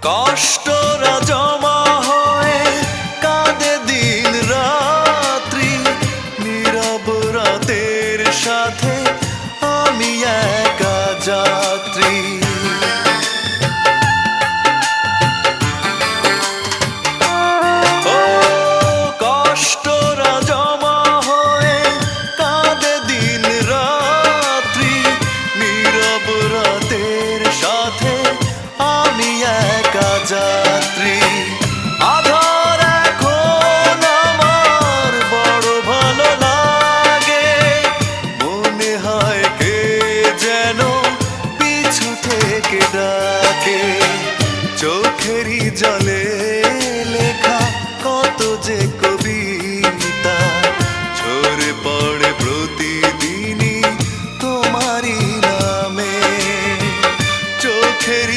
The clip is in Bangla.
কষ্টরা জমা হয়ে কাঁদে দিন রাত্রি, নীরব রাতের সাথে আমি একা যাত্রী। ও কষ্টরা জমা হয়ে কাঁদে দিন রাত্রি, নীরব রাতের সাথে আমি একা যাত্রী। আধার এখন আমার বড় ভালো লাগে, মনে হয় কে যেন পিছু থেকে ডাকে, চোখেরই জলে